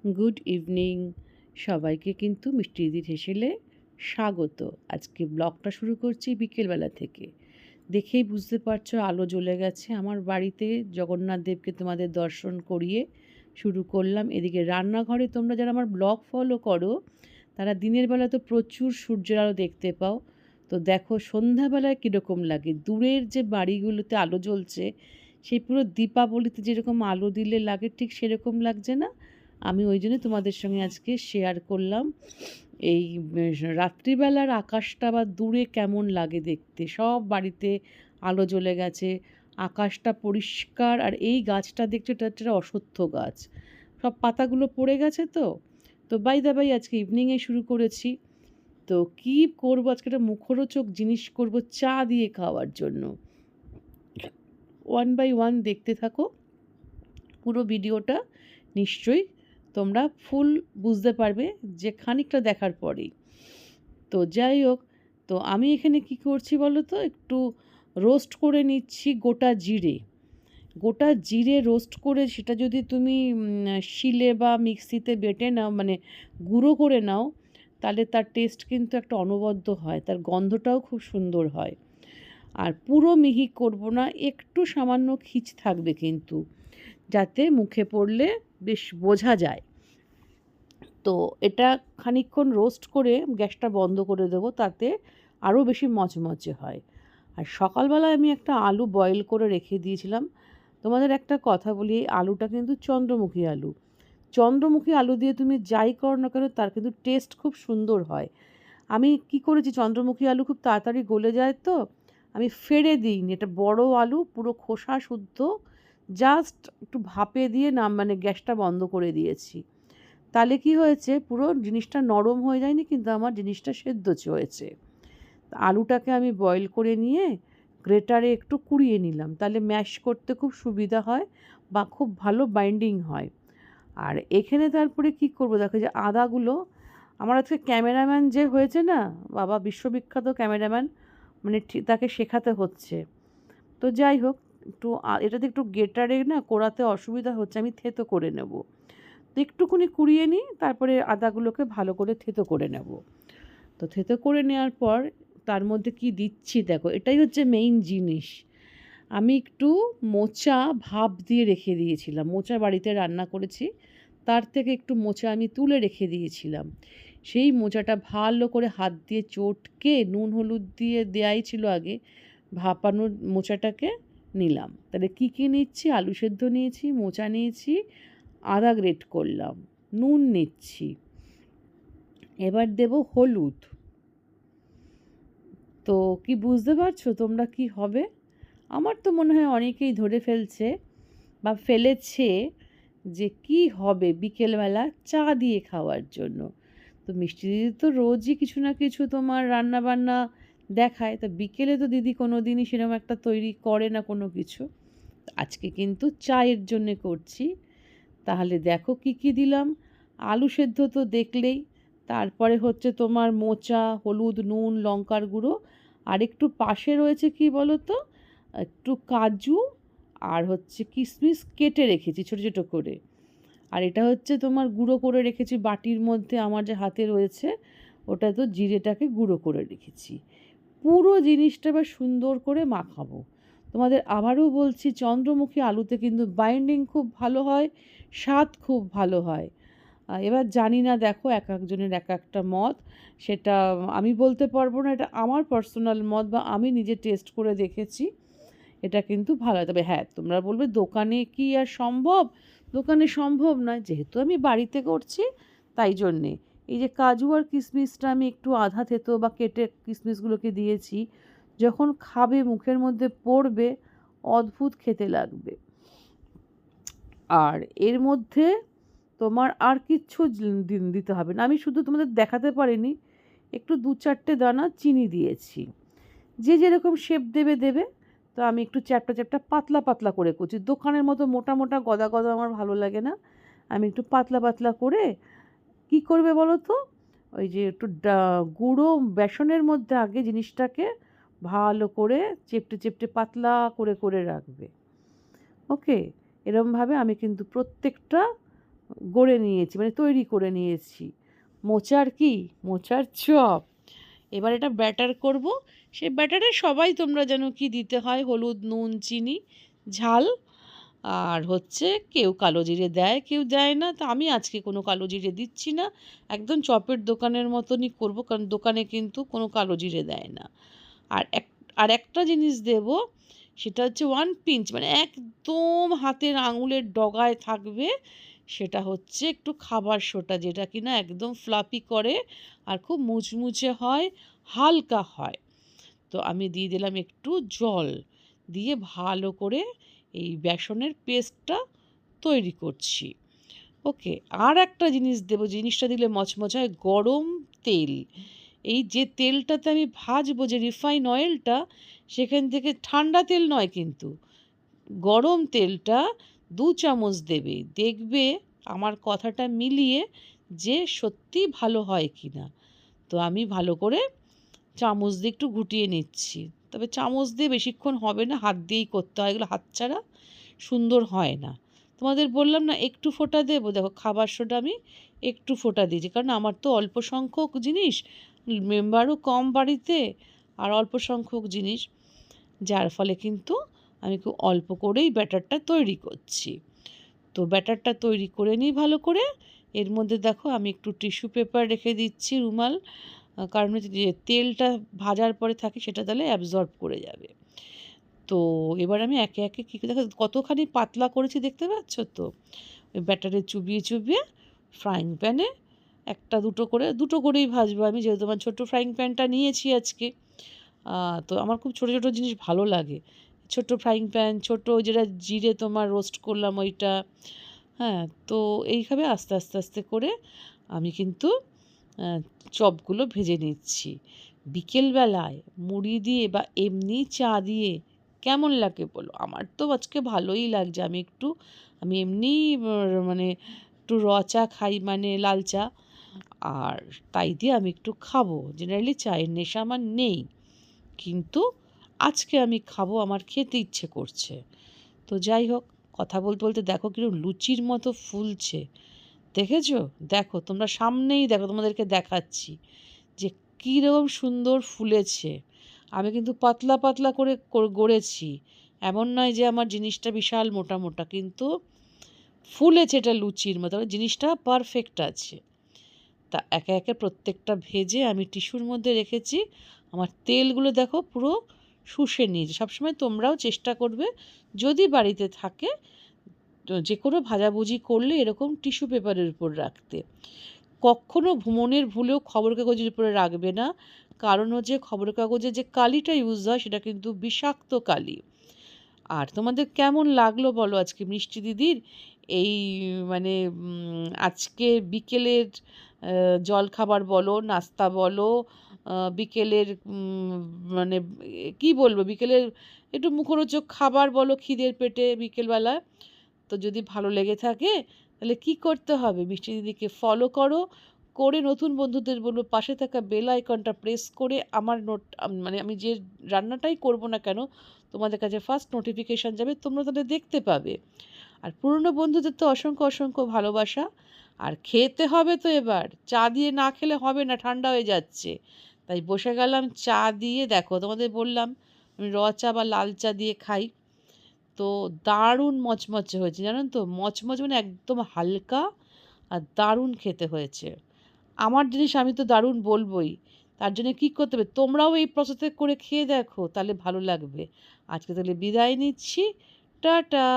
Good evening. সবাইকে কিন্তু মিষ্টি দিদির হেসেলে স্বাগত। আজকে ব্লগটা শুরু করছি বিকেলবেলা থেকে। দেখেই বুঝতে পারছো আলো জ্বলে গেছে আমার বাড়িতে। জগন্নাথ দেবকে তোমাদের দর্শন করিয়ে শুরু করলাম। এদিকে রান্নাঘরে তোমরা যারা আমার ব্লগ ফলো করো তারা দিনের বেলা তো প্রচুর সূর্যের আলো দেখতে পাও। তো দেখো সন্ধ্যাবেলায় কীরকম লাগে, দূরের যে বাড়িগুলোতে আলো জ্বলছে সেই পুরো দীপাবলিতে যেরকম আলো দিলে লাগে ঠিক সেরকম লাগছে না? আমি ওই জন্য তোমাদের সঙ্গে আজকে শেয়ার করলাম এই রাত্রিবেলার আকাশটা বা দূরে কেমন লাগে দেখতে। সব বাড়িতে আলো জ্বলে গেছে, আকাশটা পরিষ্কার। আর এই গাছটা দেখছো, এটা একটা অশ্বত্থ গাছ, সব পাতাগুলো পড়ে গেছে। তো বাই দা বাই আজকে ইভিনিংয়ে শুরু করেছি। তো কী করবো আজকে, একটা মুখরোচক জিনিস করব চা দিয়ে খাওয়ার জন্য। ওয়ান বাই ওয়ান দেখতে থাকো পুরো ভিডিওটা, নিশ্চয়ই তোমরা ফুল বুঝতে পারবে যে খানিকটা দেখার পরেই। তো যাই হোক, তো আমি এখানে কি করছি বলো তো, একটু রোস্ট করে নিচ্ছি গোটা জিরে রোস্ট করে সেটা যদি তুমি শিলে বা মিক্সিতে বেটে নাও, মানে গুঁড়ো করে নাও, তাহলে তার টেস্ট কিন্তু একটা অনবদ্য হয়, তার গন্ধটাও খুব সুন্দর হয়। আর পুরো মিহি করব না, একটু সামান্য খিচ থাকবে কিন্তু, যাতে মুখে পড়লে বেশ বোঝা যায়। তো এটা খানিকক্ষণ রোস্ট করে গ্যাসটা বন্ধ করে দেবো, তাতে আরও বেশি মচমচে হয়। আর সকালবেলায় আমি একটা আলু বয়েল করে রেখে দিয়েছিলাম। তোমাদের একটা কথা বলি, এই আলুটা কিন্তু চন্দ্রমুখী আলু দিয়ে তুমি যাই করো না কেন তার কিন্তু টেস্ট খুব সুন্দর হয়। আমি কি করেছি, চন্দ্রমুখী আলু খুব তাড়াতাড়ি গলে যায়, তো আমি ফেড়ে দিইনি। এটা বড় আলু, পুরো খোসা শুদ্ধ, জাস্ট একটু ভাপে দিয়ে মানে গ্যাসটা বন্ধ করে দিয়েছি। তাহলে কি হয়েছে, পুরো জিনিসটা নরম হয়ে যায়নি, কিন্তু আমার জিনিসটা সেদ্ধ হয়েছে। আলুটাকে আমি বয়েল করে নিয়ে গ্রেটারে একটু কুড়িয়ে নিলাম, তাহলে ম্যাশ করতে খুব সুবিধা হয় বা খুব ভালো বাইন্ডিং হয়। আর এখানে তারপরে কি করব, দেখো যে আদাগুলো, আমার আজকে ক্যামেরাম্যান যে হয়েছে না, বাবা বিশ্ববিখ্যাত ক্যামেরাম্যান, মানে তাকে শেখাতে হচ্ছে। তো যাই হোক, একটু এটাতে একটু গ্রেটারে না কোড়াতে অসুবিধা হচ্ছে, আমি থেতো করে নেব। তো একটুখানি কুড়িয়ে নিই, তারপরে আদাগুলোকে ভালো করে থেতো করে নেব। তো থেতো করে নেওয়ার পর তার মধ্যে কি দিচ্ছি দেখো, এটাই হচ্ছে মেইন জিনিস। আমি একটু মোচা ভাপ দিয়ে রেখে দিয়েছিলাম, মোচা বাড়িতে রান্না করেছি, তার থেকে একটু মোচা আমি তুলে রেখে দিয়েছিলাম। সেই মোচাটা ভালো করে হাত দিয়ে চটকে নুন হলুদ দিয়ে দেয়াই ছিল আগে, ভাপানোর মোচাটাকে নিলাম। তাহলে কী কী নিচ্ছি, আলু সেদ্ধ নিয়েছি, মোচা নিয়েছি, আদা গ্রেট করলাম, নুন নিচ্ছি, এবার দেব হলুদ। তো কি বুঝতে পারছো তোমরা কি হবে? আমার তো মনে হয় অনেকেই ধরে ফেলছে বা ফেলেছে যে কি হবে বিকেলবেলা চা দিয়ে খাওয়ার জন্য। তো মিষ্টি দিদি তো রোজই কিছু না কিছু তোমার রান্না বান্না দেখায়, তো বিকেলে তো দিদি কোনো দিনই সেরকম একটা তৈরি করে না কোনো কিছু। আজকে কিন্তু চায়ের জন্যে করছি। তাহলে দেখো কি কি দিলাম, আলু সেদ্ধ তো দেখলেই, তারপরে হচ্ছে তোমার মোচা, হলুদ, নুন, লঙ্কার গুঁড়ো, আর একটু পাশে রয়েছে কি বলো তো, একটু কাজু, আর হচ্ছে কিশমিশ কেটে রেখেছি ছোটো ছোটো করে। আর এটা হচ্ছে তোমার গুঁড়ো করে রেখেছি বাটির মধ্যে, আমার যে হাতে রয়েছে ওটা তো জিরেটাকে গুঁড়ো করে রেখেছি। পুরো জিনিসটা এবার সুন্দর করে মাখাবো। তোমাদের আবারও বলছি, চন্দ্রমুখী আলুতে কিন্তু বাইন্ডিং খুব ভালো হয়, স্বাদ খুব ভালো হয়। এবার জানি না, দেখো এক একজনের এক একটা মত, সেটা আমি বলতে পারবো না, এটা আমার পার্সোনাল মত বা আমি নিজে টেস্ট করে দেখেছি, এটা কিন্তু ভালো হয়। তবে হ্যাঁ, তোমরা বলবে দোকানে কি আর সম্ভব, দোকানে সম্ভব নয়, যেহেতু আমি বাড়িতে করছি তাই জন্যে এই যে কাজু আর কিশমিশটা আমি একটু আধা থেতো বা কেটে কিশমিশগুলোকে দিয়েছি, যখন খাবে মুখের মধ্যে পড়বে অদ্ভুত খেতে লাগবে। আর এর মধ্যে তোমার আর কিচ্ছু দিতে হবে না, আমি শুধু তোমাদের দেখাতে পারিনি, একটু 2-4টে দানা চিনি দিয়েছি, যে যেরকম শেপ দেবে দেবে। তো আমি একটু চ্যাপটা চ্যাপটা পাতলা পাতলা করে করছি, দোকানের মতো মোটা মোটা গদা গদা আমার ভালো লাগে না, আমি একটু পাতলা পাতলা করে। কি করবে বলো তো, ওই যে একটু গুঁড়ো বেসনের মধ্যে আগে জিনিসটাকে ভালো করে চেপটে চেপটে পাতলা করে করে রাখবে। ওকে, এরমভাবে আমি কিন্তু প্রত্যেকটা গড়ে নিয়েছি, মানে তৈরি করে নিয়েছি। মোচার চপ। এবার এটা ব্যাটার করব। সেই ব্যাটারে সবাই তোমরা জানো কি দিতে হয়, হলুদ, নুন, চিনি, ঝাল, আর হচ্ছে কেউ কালো জিরে দেয়, কেউ দেয় না। তা আমি আজকে কোনো কালো জিরে দিচ্ছি না, একদম চপের দোকানের মতনই করব, কারণ দোকানে কিন্তু কোনো কালো জিরে দেয় না। আর আর একটা জিনিস দেব, সেটা হচ্ছে 1 পিঞ্চ, মানে একদম হাতের আঙুলের ডগায় থাকবে, সেটা হচ্ছে একটু খাবার সোডা, যেটা কিনা একদম ফ্লাফি করে আর খুব মুচমুচে হয়, হালকা হয়। তো আমি দিয়ে দিলাম একটু জল, দিয়ে ভালো করে এই বেসনের পেস্টটা তৈরি করছি। ওকে, আর একটা জিনিস দেবো, জিনিসটা দিলে মচমচ হয়, গরম তেল। এই যে তেলটাতে আমি ভাজবো, যে রিফাইন অয়েলটা, সেখান থেকে ঠান্ডা তেল নয় কিন্তু, গরম তেলটা 2 চামচ দেবে। দেখবে আমার কথাটা মিলিয়ে যে সত্যি ভালো হয় কি না। তো আমি ভালো করে চামচ দিয়ে একটু ঘুটিয়ে নিচ্ছি। তবে চামচ দিয়ে বেশিক্ষণ হবে না, হাত দিয়েই করতে হয়, এগুলো হাত ছাড়া সুন্দর হয় না। তোমাদের বললাম না একটু ফোঁটা দেবো, দেখো খাবার সোডা আমি একটু ফোঁটা দিয়েছি, কারণ আমার তো অল্প সংখ্যক জিনিস, মেম্বারও কম বাড়িতে, আর অল্প সংখ্যক জিনিস, যার ফলে কিন্তু আমি খুব অল্প করেই ব্যাটারটা তৈরি করছি। তো ব্যাটারটা তৈরি করে নিই ভালো করে। এর মধ্যে দেখো আমি একটু টিস্যু পেপার রেখে দিচ্ছি, রুমাল, কারণ হচ্ছে যে তেলটা ভাজার পরে থাকে, সেটা তাহলে অ্যাবজর্ব করে যাবে। তো এবার আমি একে একে কী, দেখো কতখানি পাতলা করেছি দেখতে পাচ্ছ তো। ওই ব্যাটারে চুবিয়ে চুবিয়ে ফ্রাইং প্যানে একটা দুটো করেই ভাজবো আমি, যেহেতু আমার ছোটো ফ্রাইং প্যানটা নিয়েছি আজকে। তো আমার খুব ছোটো ছোটো জিনিস ভালো লাগে, ছোট ফ্রাইং প্যান, ছোটো যেটা জিরে তোমার রোস্ট করলাম ওইটা। হ্যাঁ, তো এইভাবে আস্তে আস্তে আস্তে করে আমি কিন্তু চপগুলো ভেজে নিচ্ছি। বিকেলবেলায় মুড়ি দিয়ে বা এমনি চা দিয়ে কেমন লাগে বলো? আমার তো আজকে ভালোই লাগছে। আমি এমনিই মানে একটু চা খাই, মানে লাল চা, আর তাই দিয়ে আমি একটু খাবো। জেনারেলি চায়ের নেশা আমার নেই, কিন্তু আজকে আমি খাবো, আমার খেতে ইচ্ছে করছে। তো যাই হোক, কথা বলতে বলতে দেখো কিরকম লুচির মতো ফুলছে, দেখেছো? দেখো তোমরা সামনেই দেখো, তোমাদেরকে দেখাচ্ছি যে কীরকম সুন্দর ফুলেছে। আমি কিন্তু পাতলা পাতলা করে গড়েছি, এমন নয় যে আমার জিনিসটা বিশাল মোটা মোটা, কিন্তু ফুলেছে এটা লুচির মতো, জিনিসটা পারফেক্ট আছে। তা একে একে প্রত্যেকটা ভেজে আমি টিস্যুর মধ্যে রেখেছি। আমার তেলগুলো দেখো পুরো শুষে নিয়েছে। সবসময় তোমরাও চেষ্টা করবে, যদি বাড়িতে থাকে, তো যে কোনো ভাজাভুজি করলে এরকম টিস্যু পেপারের উপর রাখতে। কখনো মনের ভুলেও খবরের কাগজের উপরে রাখবে না, কারণ হচ্ছে খবরের কাগজে যে কালিটা ইউজ হয় সেটা কিন্তু বিষাক্ত কালি। আর তোমাদের কেমন লাগলো বলো আজকে মিষ্টি দিদির এই, মানে আজকে বিকেলের জলখাবার বলো, নাস্তা বলো, বিকেলের মানে কি বলবো, বিকেলের একটু মুখরোচক খাবার বলো, খিদের পেটে বিকেলবেলা। তো যদি ভালো লেগে থাকে, তাহলে কি করতে হবে, মিষ্টি দিদিকে ফলো করো, করে নতুন বন্ধুদের বলবো পাশে থাকা বেল আইকনটা প্রেস করে আমার মানে আমি যে রান্নাটাই করব না কেন, তোমাদের কাছে ফার্স্ট নোটিফিকেশান যাবে, তোমরা তাদের দেখতে পাবে। আর পুরনো বন্ধুদের তো অসংখ্য অসংখ্য ভালোবাসা। আর খেতে হবে তো, এবার চা দিয়ে না খেলে হবে না, ঠান্ডা হয়ে যাচ্ছে। তাই বসে গেলাম চা দিয়ে। দেখো তোমাদের বললাম আমি চা বা লাল চা দিয়ে খাই। তো দারুণ মচমচে হয়েছে, জানেন তো, মচমচ মানে একদম হালকা, আর দারুণ খেতে হয়েছে। আমার জিনিস আমি তো দারুণ বলবই। তার জন্য কী করতে হবে, তোমরাও এই প্রসেসে করে খেয়ে দেখো, তাহলে ভালো লাগবে। আজকে তাহলে বিদায় নিচ্ছি, টাটা।